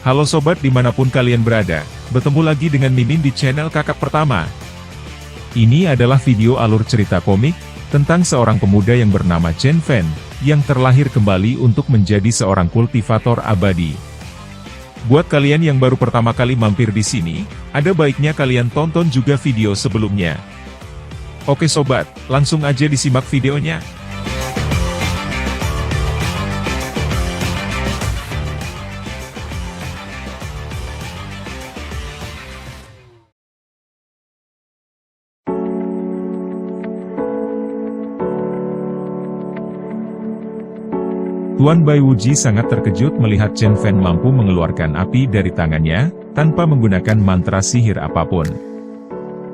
Halo sobat dimanapun kalian berada, bertemu lagi dengan Mimin di channel Kakak Pertama. Ini adalah video alur cerita komik, tentang seorang pemuda yang bernama Chen Fan, yang terlahir kembali untuk menjadi seorang kultivator abadi. Buat kalian yang baru pertama kali mampir di sini, ada baiknya kalian tonton juga video sebelumnya. Oke sobat, langsung aja disimak videonya. Tuan Bai Wuji sangat terkejut melihat Chen Fan mampu mengeluarkan api dari tangannya, tanpa menggunakan mantra sihir apapun.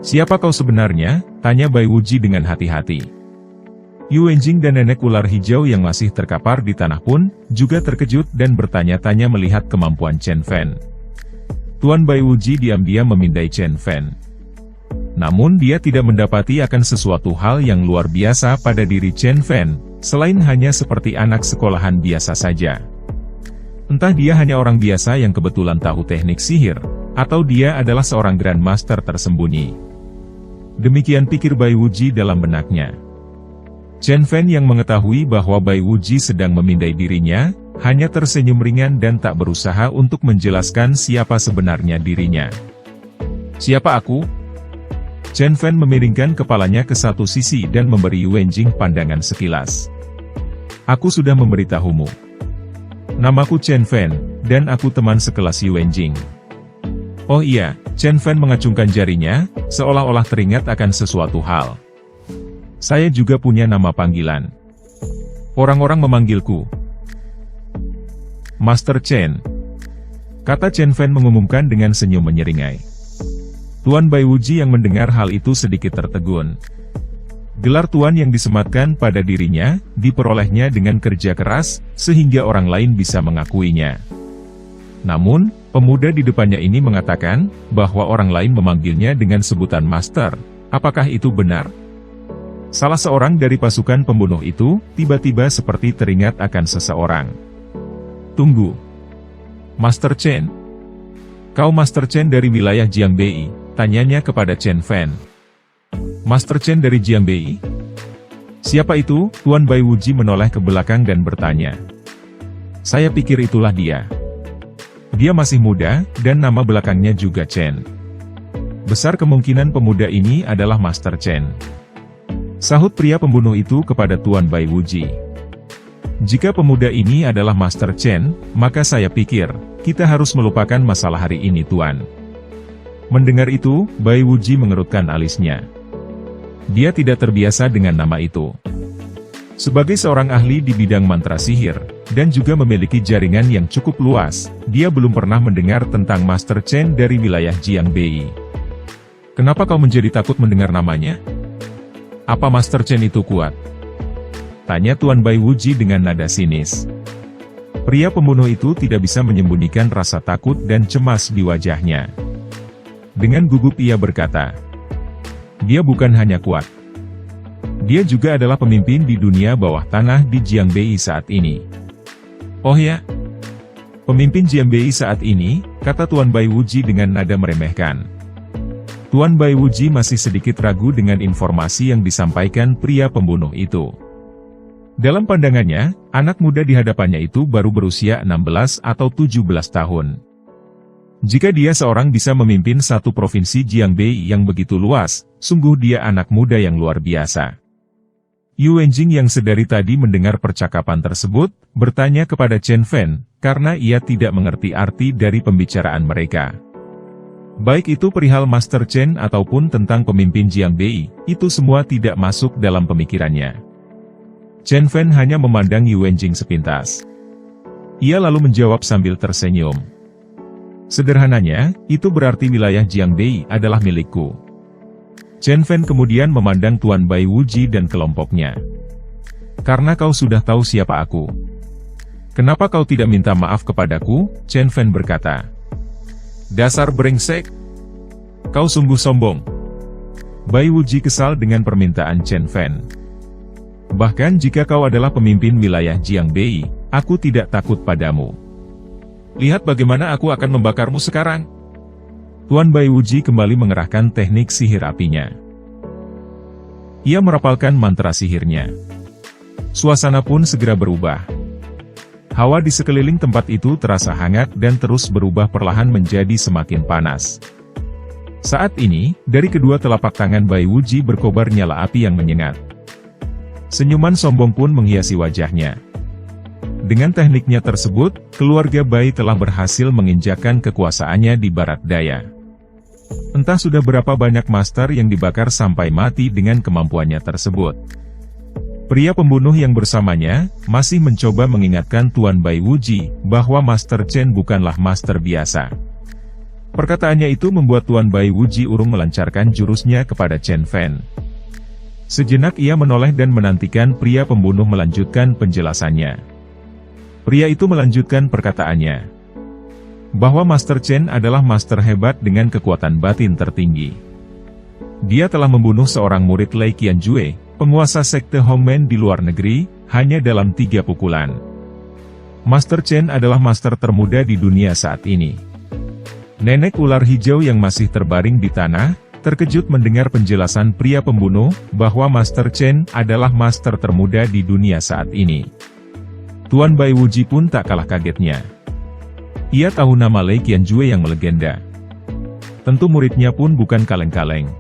"Siapa kau sebenarnya?" tanya Bai Wuji dengan hati-hati. Yu Wenjing dan nenek ular hijau yang masih terkapar di tanah pun, juga terkejut dan bertanya-tanya melihat kemampuan Chen Fan. Tuan Bai Wuji diam-diam memindai Chen Fan. Namun dia tidak mendapati akan sesuatu hal yang luar biasa pada diri Chen Fan, selain hanya seperti anak sekolahan biasa saja. Entah dia hanya orang biasa yang kebetulan tahu teknik sihir, atau dia adalah seorang Grandmaster tersembunyi. Demikian pikir Bai Wuji dalam benaknya. Chen Fan yang mengetahui bahwa Bai Wuji sedang memindai dirinya, hanya tersenyum ringan dan tak berusaha untuk menjelaskan siapa sebenarnya dirinya. "Siapa aku?" Chen Fan memiringkan kepalanya ke satu sisi dan memberi Yu Wenjing pandangan sekilas. "Aku sudah memberitahumu. Namaku Chen Fan, dan aku teman sekelas Yu Wenjing." "Oh iya," Chen Fan mengacungkan jarinya, seolah-olah teringat akan sesuatu hal. "Saya juga punya nama panggilan. Orang-orang memanggilku Master Chen," kata Chen Fan mengumumkan dengan senyum menyeringai. Tuan Bai Wuji yang mendengar hal itu sedikit tertegun. Gelar tuan yang disematkan pada dirinya, diperolehnya dengan kerja keras, sehingga orang lain bisa mengakuinya. Namun, pemuda di depannya ini mengatakan, bahwa orang lain memanggilnya dengan sebutan Master. Apakah itu benar? Salah seorang dari pasukan pembunuh itu, tiba-tiba seperti teringat akan seseorang. "Tunggu. Master Chen? Kau Master Chen dari wilayah Jiangbei?" tanyanya kepada Chen Fan. "Master Chen dari Jiangbei? Siapa itu?" Tuan Bai Wuji menoleh ke belakang dan bertanya. "Saya pikir itulah dia. Dia masih muda, dan nama belakangnya juga Chen. Besar kemungkinan pemuda ini adalah Master Chen," sahut pria pembunuh itu kepada Tuan Bai Wuji. "Jika pemuda ini adalah Master Chen, maka saya pikir, kita harus melupakan masalah hari ini Tuan." Mendengar itu, Bai Wuji mengerutkan alisnya. Dia tidak terbiasa dengan nama itu. Sebagai seorang ahli di bidang mantra sihir, dan juga memiliki jaringan yang cukup luas, dia belum pernah mendengar tentang Master Chen dari wilayah Jiangbei. "Kenapa kau menjadi takut mendengar namanya? Apa Master Chen itu kuat?" tanya Tuan Bai Wuji dengan nada sinis. Pria pembunuh itu tidak bisa menyembunyikan rasa takut dan cemas di wajahnya. Dengan gugup ia berkata, "Dia bukan hanya kuat. Dia juga adalah pemimpin di dunia bawah tanah di Jiangbei saat ini." "Oh ya? Pemimpin Jiangbei saat ini?" kata Tuan Bai Wuji dengan nada meremehkan. Tuan Bai Wuji masih sedikit ragu dengan informasi yang disampaikan pria pembunuh itu. Dalam pandangannya, anak muda di hadapannya itu baru berusia 16 atau 17 tahun. Jika dia seorang bisa memimpin satu provinsi Jiangbei yang begitu luas, sungguh dia anak muda yang luar biasa. Yu Wenjing yang sedari tadi mendengar percakapan tersebut, bertanya kepada Chen Fan, karena ia tidak mengerti arti dari pembicaraan mereka. Baik itu perihal Master Chen ataupun tentang pemimpin Jiangbei, itu semua tidak masuk dalam pemikirannya. Chen Fan hanya memandang Yu Wenjing sepintas. Ia lalu menjawab sambil tersenyum. "Sederhananya, itu berarti wilayah Jiangbei adalah milikku." Chen Fan kemudian memandang Tuan Bai Wuji dan kelompoknya. "Karena kau sudah tahu siapa aku, kenapa kau tidak minta maaf kepadaku?" Chen Fan berkata. "Dasar brengsek! Kau sungguh sombong." Bai Wuji kesal dengan permintaan Chen Fan. "Bahkan jika kau adalah pemimpin wilayah Jiangbei, aku tidak takut padamu." Lihat bagaimana aku akan membakarmu sekarang. Tuan Bai Wuji kembali mengerahkan teknik sihir apinya. Ia merapalkan mantra sihirnya. Suasana pun segera berubah. Hawa di sekeliling tempat itu terasa hangat dan terus berubah perlahan menjadi semakin panas. Saat ini, dari kedua telapak tangan Bai Wuji berkobar nyala api yang menyengat. Senyuman sombong pun menghiasi wajahnya. Dengan tekniknya tersebut, keluarga Bai telah berhasil menginjakkan kekuasaannya di barat daya. Entah sudah berapa banyak master yang dibakar sampai mati dengan kemampuannya tersebut. Pria pembunuh yang bersamanya, masih mencoba mengingatkan Tuan Bai Wuji, bahwa Master Chen bukanlah master biasa. Perkataannya itu membuat Tuan Bai Wuji urung melancarkan jurusnya kepada Chen Fan. Sejenak ia menoleh dan menantikan pria pembunuh melanjutkan penjelasannya. Pria itu melanjutkan perkataannya, bahwa Master Chen adalah master hebat dengan kekuatan batin tertinggi. Dia telah membunuh seorang murid Lei Qianjue, penguasa sekte Hongmen di luar negeri, hanya dalam 3 pukulan. Master Chen adalah master termuda di dunia saat ini. Nenek ular hijau yang masih terbaring di tanah, terkejut mendengar penjelasan pria pembunuh, bahwa Master Chen adalah master termuda di dunia saat ini. Tuan Bai Wuji pun tak kalah kagetnya. Ia tahu nama Lei Qianjue yang melegenda. Tentu muridnya pun bukan kaleng-kaleng.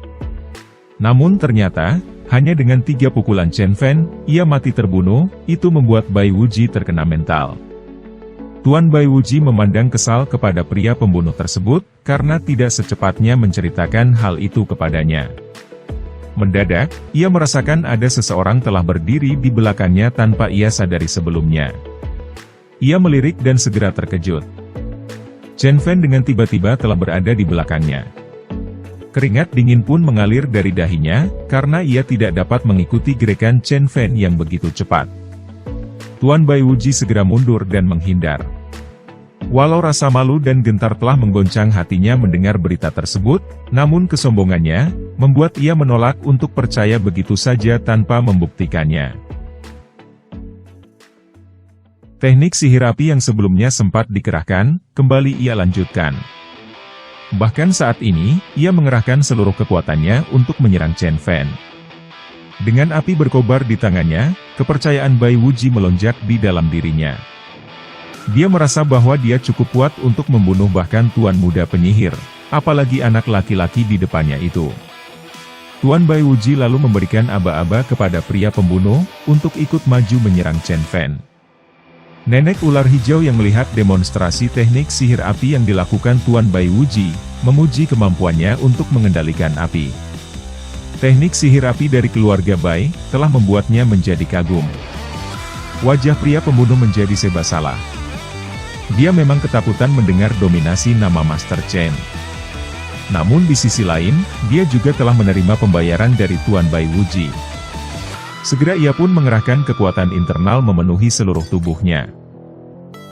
Namun ternyata, hanya dengan 3 pukulan Chen Fan, ia mati terbunuh, itu membuat Bai Wuji terkena mental. Tuan Bai Wuji memandang kesal kepada pria pembunuh tersebut, karena tidak secepatnya menceritakan hal itu kepadanya. Mendadak, ia merasakan ada seseorang telah berdiri di belakangnya tanpa ia sadari sebelumnya. Ia melirik dan segera terkejut. Chen Fan dengan tiba-tiba telah berada di belakangnya. Keringat dingin pun mengalir dari dahinya, karena ia tidak dapat mengikuti gerakan Chen Fan yang begitu cepat. Tuan Bai Wuji segera mundur dan menghindar. Walau rasa malu dan gentar telah menggoncang hatinya mendengar berita tersebut, namun kesombongannya, membuat ia menolak untuk percaya begitu saja tanpa membuktikannya. Teknik sihir api yang sebelumnya sempat dikerahkan, kembali ia lanjutkan. Bahkan saat ini, ia mengerahkan seluruh kekuatannya untuk menyerang Chen Fan. Dengan api berkobar di tangannya, kepercayaan Bai Wuji melonjak di dalam dirinya. Dia merasa bahwa dia cukup kuat untuk membunuh bahkan tuan muda penyihir, apalagi anak laki-laki di depannya itu. Tuan Bai Wuji lalu memberikan aba-aba kepada pria pembunuh, untuk ikut maju menyerang Chen Fan. Nenek ular hijau yang melihat demonstrasi teknik sihir api yang dilakukan Tuan Bai Wuji, memuji kemampuannya untuk mengendalikan api. Teknik sihir api dari keluarga Bai, telah membuatnya menjadi kagum. Wajah pria pembunuh menjadi serba salah. Dia memang ketakutan mendengar dominasi nama Master Chen. Namun di sisi lain, dia juga telah menerima pembayaran dari Tuan Bai Wuji. Segera ia pun mengerahkan kekuatan internal memenuhi seluruh tubuhnya.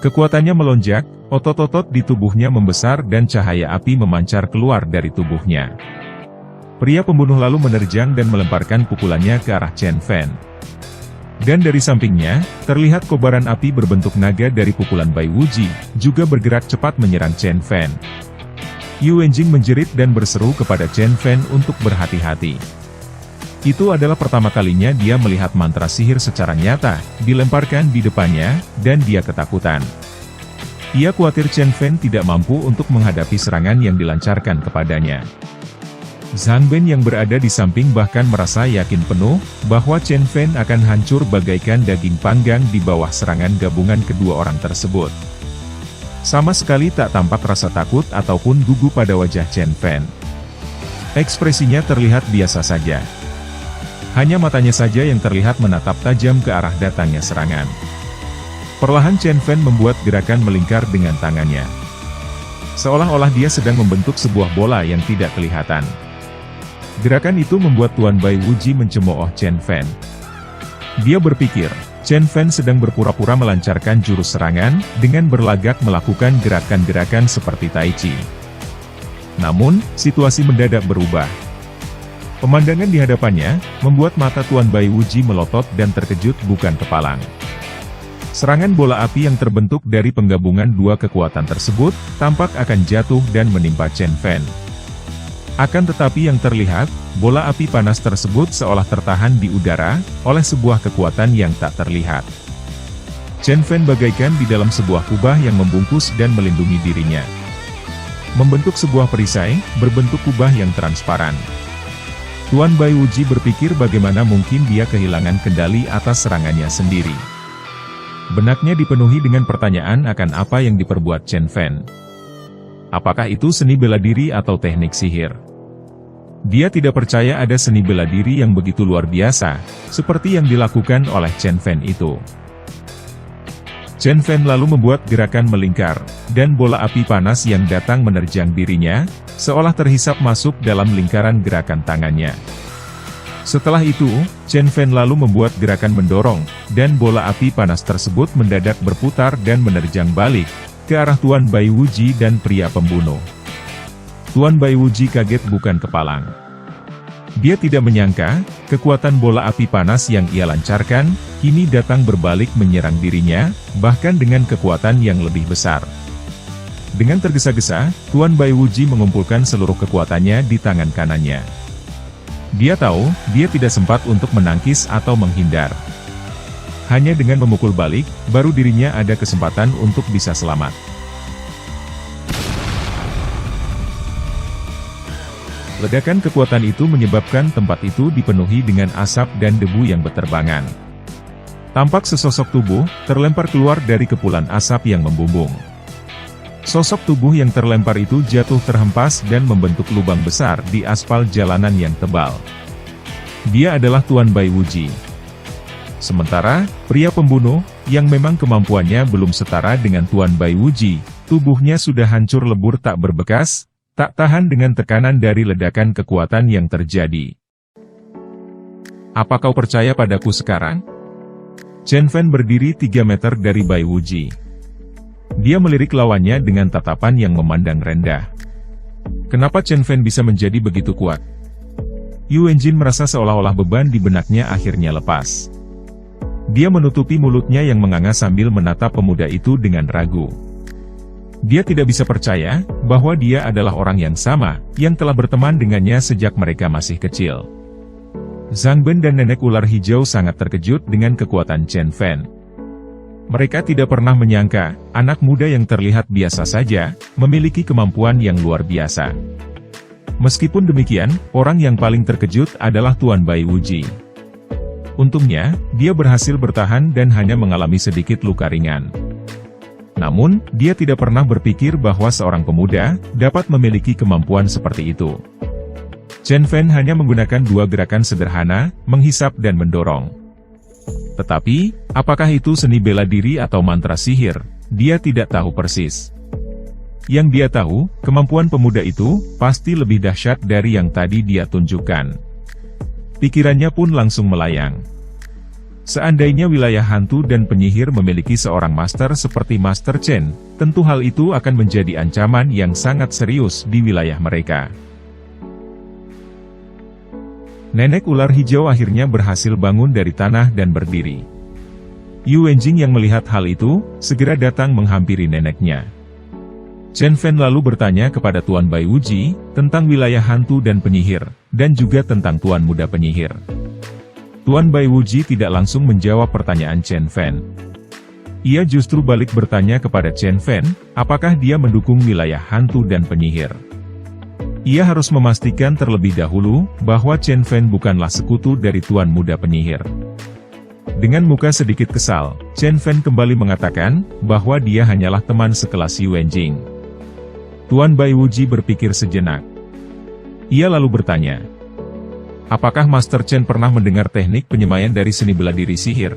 Kekuatannya melonjak, otot-otot di tubuhnya membesar dan cahaya api memancar keluar dari tubuhnya. Pria pembunuh lalu menerjang dan melemparkan pukulannya ke arah Chen Fan. Dan dari sampingnya, terlihat kobaran api berbentuk naga dari pukulan Bai Wuji, juga bergerak cepat menyerang Chen Fan. Yu Wenjing menjerit dan berseru kepada Chen Fan untuk berhati-hati. Itu adalah pertama kalinya dia melihat mantra sihir secara nyata, dilemparkan di depannya, dan dia ketakutan. Ia khawatir Chen Fan tidak mampu untuk menghadapi serangan yang dilancarkan kepadanya. Zhang Ben yang berada di samping bahkan merasa yakin penuh, bahwa Chen Fan akan hancur bagaikan daging panggang di bawah serangan gabungan kedua orang tersebut. Sama sekali tak tampak rasa takut ataupun gugup pada wajah Chen Fan. Ekspresinya terlihat biasa saja. Hanya matanya saja yang terlihat menatap tajam ke arah datangnya serangan. Perlahan Chen Fan membuat gerakan melingkar dengan tangannya. Seolah-olah dia sedang membentuk sebuah bola yang tidak kelihatan. Gerakan itu membuat Tuan Bai Wuji mencemooh Chen Fan. Dia berpikir, Chen Fan sedang berpura-pura melancarkan jurus serangan, dengan berlagak melakukan gerakan-gerakan seperti Tai Chi. Namun, situasi mendadak berubah. Pemandangan di hadapannya, membuat mata Tuan Bai Wuji melotot dan terkejut bukan kepalang. Serangan bola api yang terbentuk dari penggabungan dua kekuatan tersebut, tampak akan jatuh dan menimpa Chen Fan. Akan tetapi yang terlihat, bola api panas tersebut seolah tertahan di udara, oleh sebuah kekuatan yang tak terlihat. Chen Fan bagaikan di dalam sebuah kubah yang membungkus dan melindungi dirinya. Membentuk sebuah perisai, berbentuk kubah yang transparan. Tuan Bai Wuji berpikir bagaimana mungkin dia kehilangan kendali atas serangannya sendiri. Benaknya dipenuhi dengan pertanyaan akan apa yang diperbuat Chen Fan. Apakah itu seni bela diri atau teknik sihir? Dia tidak percaya ada seni bela diri yang begitu luar biasa, seperti yang dilakukan oleh Chen Fan itu. Chen Fan lalu membuat gerakan melingkar, dan bola api panas yang datang menerjang dirinya, seolah terhisap masuk dalam lingkaran gerakan tangannya. Setelah itu, Chen Fan lalu membuat gerakan mendorong, dan bola api panas tersebut mendadak berputar dan menerjang balik, ke arah Tuan Bai Wuji dan pria pembunuh. Tuan Bai Wuji kaget bukan kepalang. Dia tidak menyangka, kekuatan bola api panas yang ia lancarkan, kini datang berbalik menyerang dirinya, bahkan dengan kekuatan yang lebih besar. Dengan tergesa-gesa, Tuan Bai Wuji mengumpulkan seluruh kekuatannya di tangan kanannya. Dia tahu, dia tidak sempat untuk menangkis atau menghindar. Hanya dengan memukul balik, baru dirinya ada kesempatan untuk bisa selamat. Ledakan kekuatan itu menyebabkan tempat itu dipenuhi dengan asap dan debu yang berterbangan. Tampak sesosok tubuh, terlempar keluar dari kepulan asap yang membumbung. Sosok tubuh yang terlempar itu jatuh terhempas dan membentuk lubang besar di aspal jalanan yang tebal. Dia adalah Tuan Bai Wuji. Sementara, pria pembunuh, yang memang kemampuannya belum setara dengan Tuan Bai Wuji, tubuhnya sudah hancur lebur tak berbekas, tak tahan dengan tekanan dari ledakan kekuatan yang terjadi. Apa kau percaya padaku sekarang? Chen Fan berdiri 3 meter dari Bai Wuji. Dia melirik lawannya dengan tatapan yang memandang rendah. Kenapa Chen Fan bisa menjadi begitu kuat? Yu Wenjin merasa seolah-olah beban di benaknya akhirnya lepas. Dia menutupi mulutnya yang menganga sambil menatap pemuda itu dengan ragu. Dia tidak bisa percaya, bahwa dia adalah orang yang sama, yang telah berteman dengannya sejak mereka masih kecil. Zhang Ben dan nenek ular hijau sangat terkejut dengan kekuatan Chen Fan. Mereka tidak pernah menyangka, anak muda yang terlihat biasa saja, memiliki kemampuan yang luar biasa. Meskipun demikian, orang yang paling terkejut adalah Tuan Bai Wuji. Untungnya, dia berhasil bertahan dan hanya mengalami sedikit luka ringan. Namun, dia tidak pernah berpikir bahwa seorang pemuda dapat memiliki kemampuan seperti itu. Chen Fan hanya menggunakan 2 gerakan sederhana, menghisap dan mendorong. Tetapi, apakah itu seni bela diri atau mantra sihir? Dia tidak tahu persis. Yang dia tahu, kemampuan pemuda itu pasti lebih dahsyat dari yang tadi dia tunjukkan. Pikirannya pun langsung melayang. Seandainya wilayah hantu dan penyihir memiliki seorang master seperti Master Chen, tentu hal itu akan menjadi ancaman yang sangat serius di wilayah mereka. Nenek ular hijau akhirnya berhasil bangun dari tanah dan berdiri. Yu Wenjing yang melihat hal itu, segera datang menghampiri neneknya. Chen Fan lalu bertanya kepada Tuan Bai Wuji, tentang wilayah hantu dan penyihir, dan juga tentang Tuan Muda Penyihir. Tuan Bai Wuji tidak langsung menjawab pertanyaan Chen Fan. Ia justru balik bertanya kepada Chen Fan, apakah dia mendukung wilayah hantu dan penyihir. Ia harus memastikan terlebih dahulu, bahwa Chen Fan bukanlah sekutu dari Tuan Muda Penyihir. Dengan muka sedikit kesal, Chen Fan kembali mengatakan, bahwa dia hanyalah teman sekelas Yu Wenjing. Tuan Bai Wuji berpikir sejenak. Ia lalu bertanya, apakah Master Chen pernah mendengar teknik penyemaian dari seni bela diri sihir?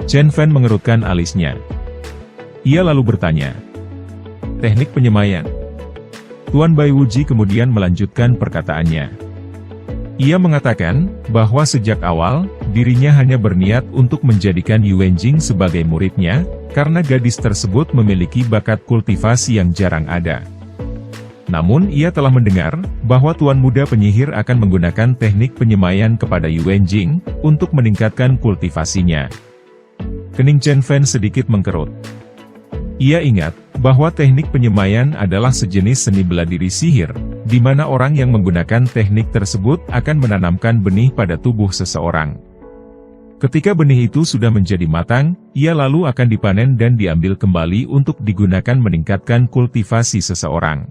Chen Fan mengerutkan alisnya. Ia lalu bertanya, teknik penyemaian? Tuan Bai Wuji kemudian melanjutkan perkataannya. Ia mengatakan, bahwa sejak awal, dirinya hanya berniat untuk menjadikan Yu Wenjing sebagai muridnya, karena gadis tersebut memiliki bakat kultivasi yang jarang ada. Namun ia telah mendengar, bahwa Tuan Muda Penyihir akan menggunakan teknik penyemaian kepada Yu Wenjing, untuk meningkatkan kultivasinya. Kening Chen Fan sedikit mengkerut. Ia ingat bahwa teknik penyemaian adalah sejenis seni bela diri sihir, di mana orang yang menggunakan teknik tersebut akan menanamkan benih pada tubuh seseorang. Ketika benih itu sudah menjadi matang, ia lalu akan dipanen dan diambil kembali untuk digunakan meningkatkan kultivasi seseorang.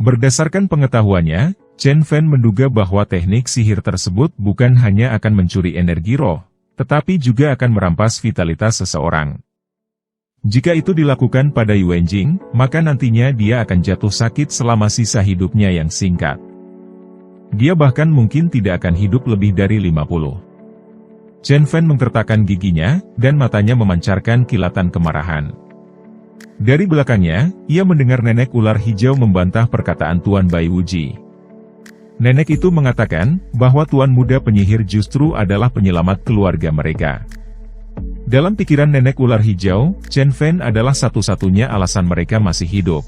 Berdasarkan pengetahuannya, Chen Fan menduga bahwa teknik sihir tersebut bukan hanya akan mencuri energi roh, tetapi juga akan merampas vitalitas seseorang. Jika itu dilakukan pada Yuan Jing, maka nantinya dia akan jatuh sakit selama sisa hidupnya yang singkat. Dia bahkan mungkin tidak akan hidup lebih dari 50. Chen Fan mengkertakkan giginya, dan matanya memancarkan kilatan kemarahan. Dari belakangnya, ia mendengar nenek ular hijau membantah perkataan Tuan Bai Wuji. Nenek itu mengatakan bahwa Tuan Muda Penyihir justru adalah penyelamat keluarga mereka. Dalam pikiran nenek ular hijau, Chen Fan adalah satu-satunya alasan mereka masih hidup.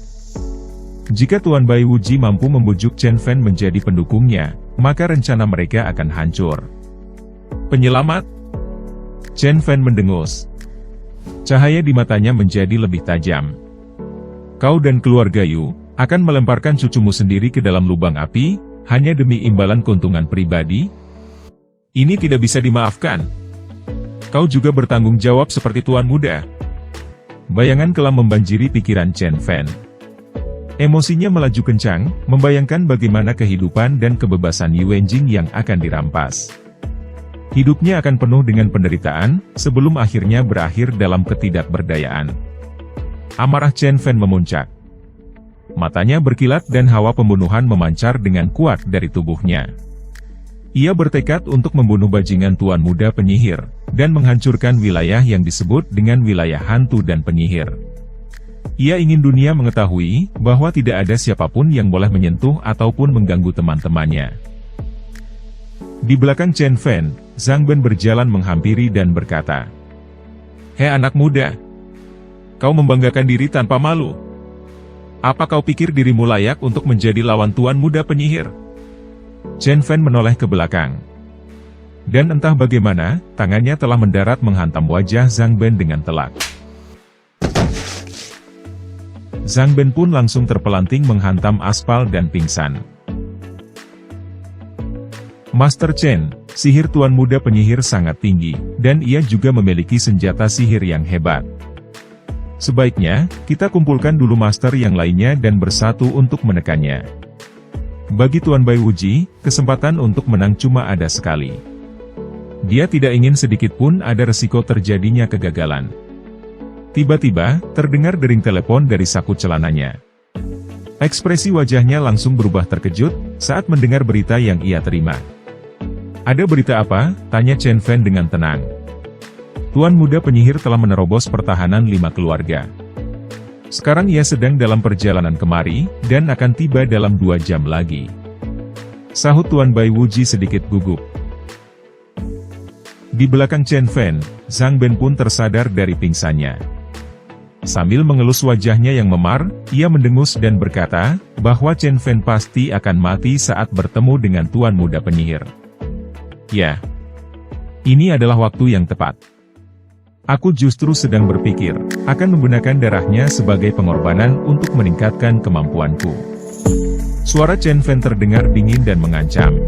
Jika Tuan Bai Wuji mampu membujuk Chen Fan menjadi pendukungnya, maka rencana mereka akan hancur. Penyelamat? Chen Fan mendengus. Cahaya di matanya menjadi lebih tajam. Kau dan keluarga Yu akan melemparkan cucumu sendiri ke dalam lubang api, hanya demi imbalan keuntungan pribadi? Ini tidak bisa dimaafkan. Kau juga bertanggung jawab seperti Tuan Muda. Bayangan kelam membanjiri pikiran Chen Fan. Emosinya melaju kencang, membayangkan bagaimana kehidupan dan kebebasan Yuan Jing yang akan dirampas. Hidupnya akan penuh dengan penderitaan, sebelum akhirnya berakhir dalam ketidakberdayaan. Amarah Chen Fan memuncak. Matanya berkilat dan hawa pembunuhan memancar dengan kuat dari tubuhnya. Ia bertekad untuk membunuh bajingan Tuan Muda Penyihir, dan menghancurkan wilayah yang disebut dengan wilayah hantu dan penyihir. Ia ingin dunia mengetahui bahwa tidak ada siapapun yang boleh menyentuh ataupun mengganggu teman-temannya. Di belakang Chen Fan, Zhang Ben berjalan menghampiri dan berkata, "Hei anak muda, kau membanggakan diri tanpa malu. Apa kau pikir dirimu layak untuk menjadi lawan Tuan Muda Penyihir?" Chen Fan menoleh ke belakang. Dan entah bagaimana, tangannya telah mendarat menghantam wajah Zhang Ben dengan telak. Zhang Ben pun langsung terpelanting menghantam aspal dan pingsan. Master Chen, sihir Tuan Muda Penyihir sangat tinggi, dan ia juga memiliki senjata sihir yang hebat. Sebaiknya, kita kumpulkan dulu master yang lainnya dan bersatu untuk menekannya. Bagi Tuan Bai Wuji, kesempatan untuk menang cuma ada sekali. Dia tidak ingin sedikit pun ada resiko terjadinya kegagalan. Tiba-tiba, terdengar dering telepon dari saku celananya. Ekspresi wajahnya langsung berubah terkejut, saat mendengar berita yang ia terima. "Ada berita apa?" tanya Chen Fan dengan tenang. Tuan Muda Penyihir telah menerobos pertahanan 5 keluarga. Sekarang ia sedang dalam perjalanan kemari, dan akan tiba dalam 2 jam lagi. Sahut Tuan Bai Wuji sedikit gugup. Di belakang Chen Fan, Zhang Ben pun tersadar dari pingsannya. Sambil mengelus wajahnya yang memar, ia mendengus dan berkata, bahwa Chen Fan pasti akan mati saat bertemu dengan Tuan Muda Penyihir. Ya, ini adalah waktu yang tepat. Aku justru sedang berpikir, akan menggunakan darahnya sebagai pengorbanan untuk meningkatkan kemampuanku. Suara Chen Fan terdengar dingin dan mengancam.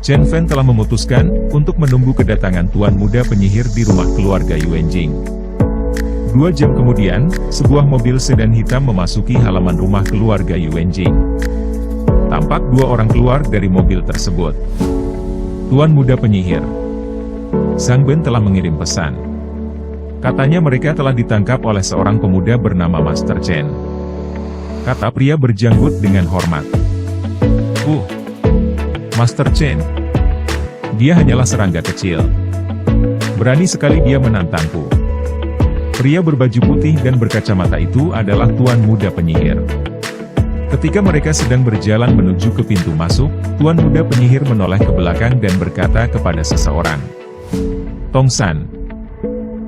Chen Fan telah memutuskan untuk menunggu kedatangan Tuan Muda Penyihir di rumah keluarga Yuan Jing. 2 jam kemudian, sebuah mobil sedan hitam memasuki halaman rumah keluarga Yuan Jing. Tampak 2 orang keluar dari mobil tersebut. Tuan Muda Penyihir, Zhang Ben telah mengirim pesan. Katanya mereka telah ditangkap oleh seorang pemuda bernama Master Chen. Kata pria berjanggut dengan hormat. Master Chen. Dia hanyalah serangga kecil. Berani sekali dia menantangku. Pria berbaju putih dan berkacamata itu adalah Tuan Muda Penyihir. Ketika mereka sedang berjalan menuju ke pintu masuk, Tuan Muda Penyihir menoleh ke belakang dan berkata kepada seseorang. "Tong San,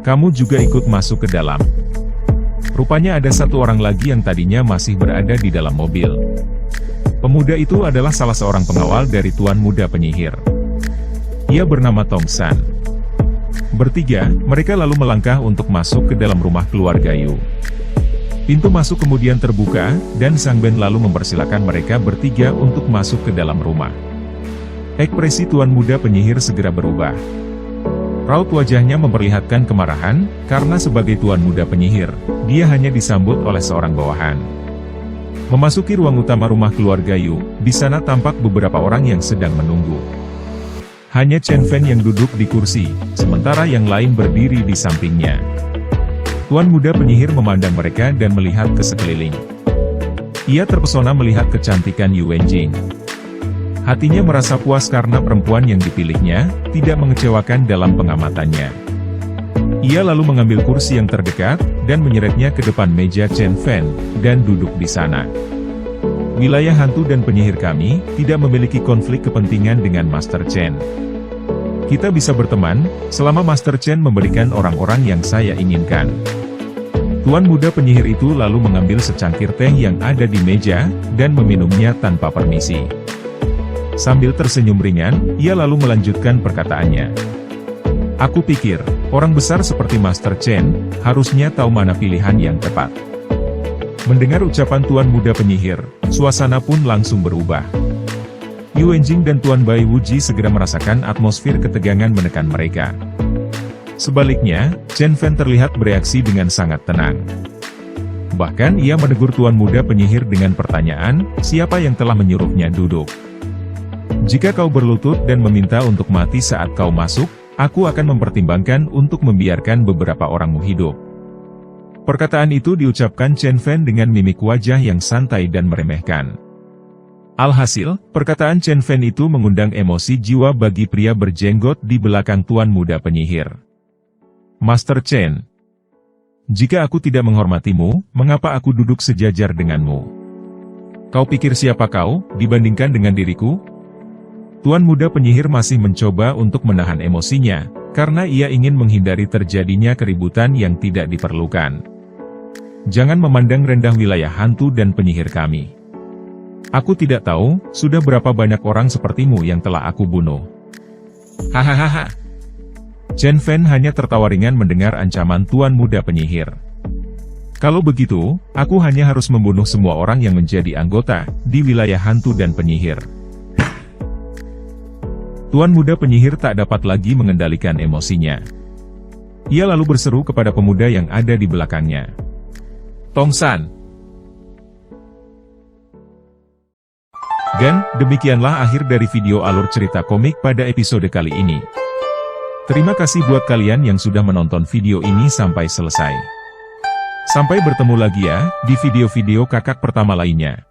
kamu juga ikut masuk ke dalam." Rupanya ada 1 orang lagi yang tadinya masih berada di dalam mobil. Pemuda itu adalah salah seorang pengawal dari Tuan Muda Penyihir. Ia bernama Tong San. Bertiga, mereka lalu melangkah untuk masuk ke dalam rumah keluarga Yu. Pintu masuk kemudian terbuka, dan Sang Ben lalu mempersilakan mereka bertiga untuk masuk ke dalam rumah. Ekspresi tuan muda penyihir segera berubah. Raut wajahnya memperlihatkan kemarahan, karena sebagai tuan muda penyihir, dia hanya disambut oleh seorang bawahan. Memasuki ruang utama rumah keluarga Yu, di sana tampak beberapa orang yang sedang menunggu. Hanya Chen Fan yang duduk di kursi, sementara yang lain berdiri di sampingnya. Tuan muda penyihir memandang mereka dan melihat ke sekeliling. Ia terpesona melihat kecantikan Yu Wenjing. Hatinya merasa puas karena perempuan yang dipilihnya, tidak mengecewakan dalam pengamatannya. Ia lalu mengambil kursi yang terdekat, dan menyeretnya ke depan meja Chen Fan, dan duduk di sana. Wilayah hantu dan penyihir kami, tidak memiliki konflik kepentingan dengan Master Chen. Kita bisa berteman, selama Master Chen memberikan orang-orang yang saya inginkan. Tuan muda penyihir itu lalu mengambil secangkir teh yang ada di meja, dan meminumnya tanpa permisi. Sambil tersenyum ringan, ia lalu melanjutkan perkataannya. Aku pikir, orang besar seperti Master Chen, harusnya tahu mana pilihan yang tepat. Mendengar ucapan tuan muda penyihir, suasana pun langsung berubah. Yu Wenjing dan Tuan Bai Wuji segera merasakan atmosfer ketegangan menekan mereka. Sebaliknya, Chen Fan terlihat bereaksi dengan sangat tenang. Bahkan ia menegur tuan muda penyihir dengan pertanyaan, siapa yang telah menyuruhnya duduk? Jika kau berlutut dan meminta untuk mati saat kau masuk, aku akan mempertimbangkan untuk membiarkan beberapa orangmu hidup. Perkataan itu diucapkan Chen Fan dengan mimik wajah yang santai dan meremehkan. Alhasil, perkataan Chen Fan itu mengundang emosi jiwa bagi pria berjenggot di belakang tuan muda penyihir. Master Chen, jika aku tidak menghormatimu, mengapa aku duduk sejajar denganmu? Kau pikir siapa kau, dibandingkan dengan diriku? Tuan muda penyihir masih mencoba untuk menahan emosinya, karena ia ingin menghindari terjadinya keributan yang tidak diperlukan. Jangan memandang rendah wilayah hantu dan penyihir kami. Aku tidak tahu, sudah berapa banyak orang sepertimu yang telah aku bunuh. Hahaha. Chen Fan hanya tertawa ringan mendengar ancaman tuan muda penyihir. Kalau begitu, aku hanya harus membunuh semua orang yang menjadi anggota di wilayah hantu dan penyihir. Tuan muda penyihir tak dapat lagi mengendalikan emosinya. Ia lalu berseru kepada pemuda yang ada di belakangnya. Tong San. Dan, demikianlah akhir dari video alur cerita komik pada episode kali ini. Terima kasih buat kalian yang sudah menonton video ini sampai selesai. Sampai bertemu lagi ya, di video-video kakak pertama lainnya.